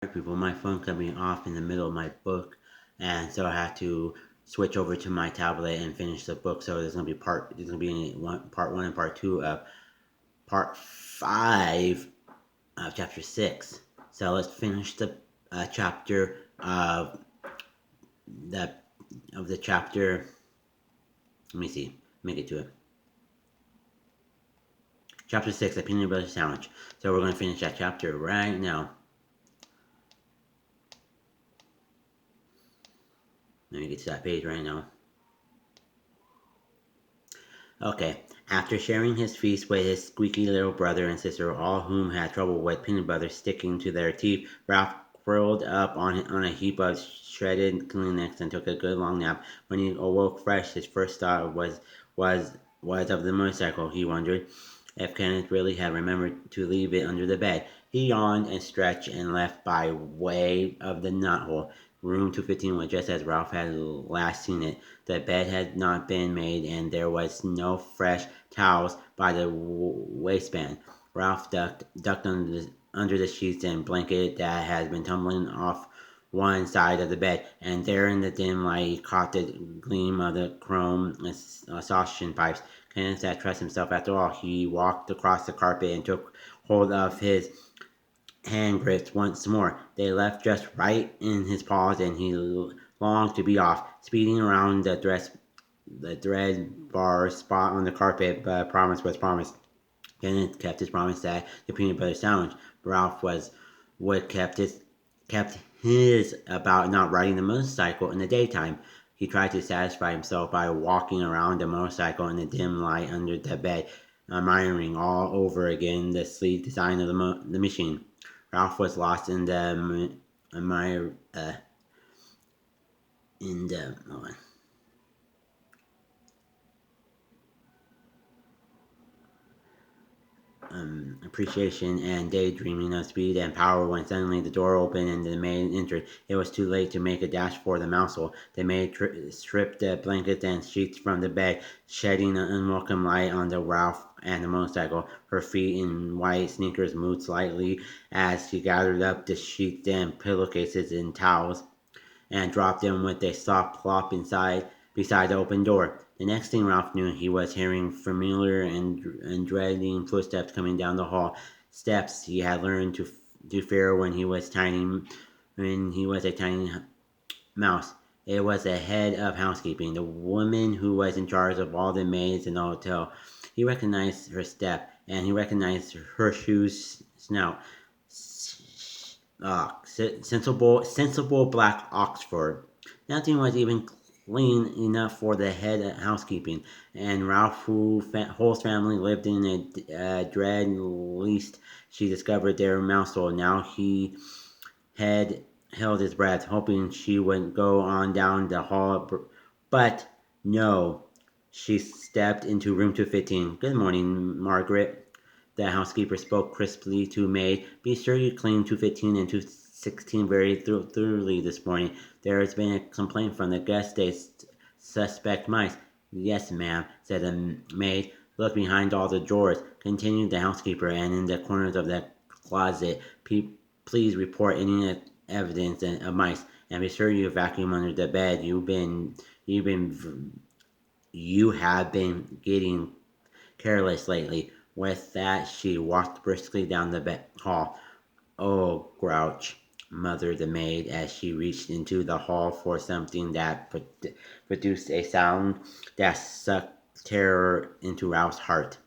People, my phone cut me off in the middle of my book, and so I had to switch over to my tablet and finish the book. So there's gonna be part one and part two of part five of chapter six. So let's finish the chapter the of the chapter. Let me see. Make it to it. Chapter six, the peanut butter sandwich. So we're gonna finish that chapter right now. Let me get to that page right now. Okay. After sharing his feast with his squeaky little brother and sister, all whom had trouble with peanut butter sticking to their teeth, Ralph curled up on a heap of shredded Kleenex and took a good long nap. When he awoke fresh, his first thought was was of the motorcycle. He wondered if Kenneth really had remembered to leave it under the bed. He yawned and stretched and left by way of the knothole. Room 215 was just as Ralph had last seen it. The bed had not been made, and there was no fresh towels by the waistband. Ralph ducked under the sheets and blanket that had been tumbling off one side of the bed, and there in the dim light he caught the gleam of the chrome exhaustion pipes. Kenneth had trust himself after all. He walked across the carpet and took hold of his hand gripped once more. They left just right in his paws, and he longed to be off, speeding around the thread bar spot on the carpet. But promise was promise. Kenneth kept his promise that the peanut butter sandwich. Ralph was what kept his about not riding the motorcycle in the daytime. He tried to satisfy himself by walking around the motorcycle in the dim light under the bed, admiring all over again the sleek design of the machine. Ralph was lost in the admire in the appreciation and daydreaming of speed and power when suddenly the door opened and the maid entered. It was too late to make a dash for the mouse hole. The maid stripped the blankets and sheets from the bed, shedding an unwelcome light on the Ralph and the motorcycle. Her feet in white sneakers moved slightly as she gathered up the sheets and pillowcases and towels and dropped them with a soft plop beside the open door. The next thing Ralph knew, he was hearing familiar and dreading footsteps coming down the hall. Steps he had learned to fear when he was a tiny mouse. It was the head of housekeeping, the woman who was in charge of all the maids in the hotel. He recognized her step, and he recognized her shoes snout. Sensible black Oxford. Nothing was even clean enough for the head of housekeeping, and Ralph, whose family lived in a dread least she discovered their mousehole. Now he had held his breath, hoping she would go on down the hall, but no. She stepped into room 215. Good morning, Margaret. The housekeeper spoke crisply to maid. Be sure you clean 215 and 216 very thoroughly this morning. There has been a complaint from the guests. They suspect mice. Yes, ma'am, said the maid. Look behind all the drawers, continued the housekeeper, and in the corners of the closet. Please report any evidence of mice, and be sure you vacuum under the bed. You have been getting careless lately. With that, she walked briskly down the hall. Oh, grouch, muttered the maid as she reached into the hall for something that produced a sound that sucked terror into Ralph's heart.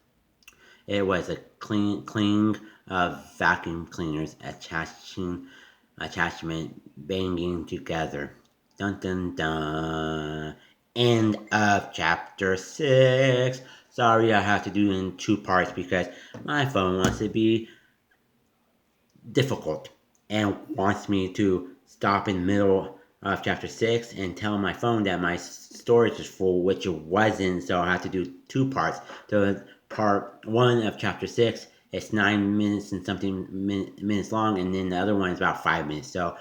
It was a cling of vacuum cleaners attachment banging together. Dun dun dun. End of chapter 6. Sorry, I have to do it in two parts because my phone wants to be difficult and wants me to stop in the middle of chapter 6 and tell my phone that my storage is full, which it wasn't, so I have to do two parts. So part 1 of chapter 6 it's 9 minutes and something minutes long, and then the other one is about 5 minutes. So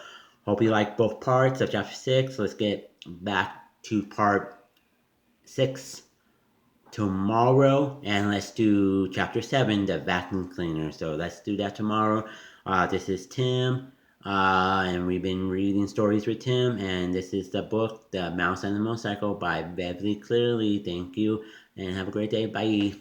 hope you like both parts of chapter 6. Let's get back to part 6 tomorrow, and let's do chapter 7, the vacuum cleaner. So let's do that tomorrow. This is Tim. And we've been reading stories with Tim, and this is the book, The Mouse and the Motorcycle by Beverly Clearly. Thank you, and have a great day. Bye.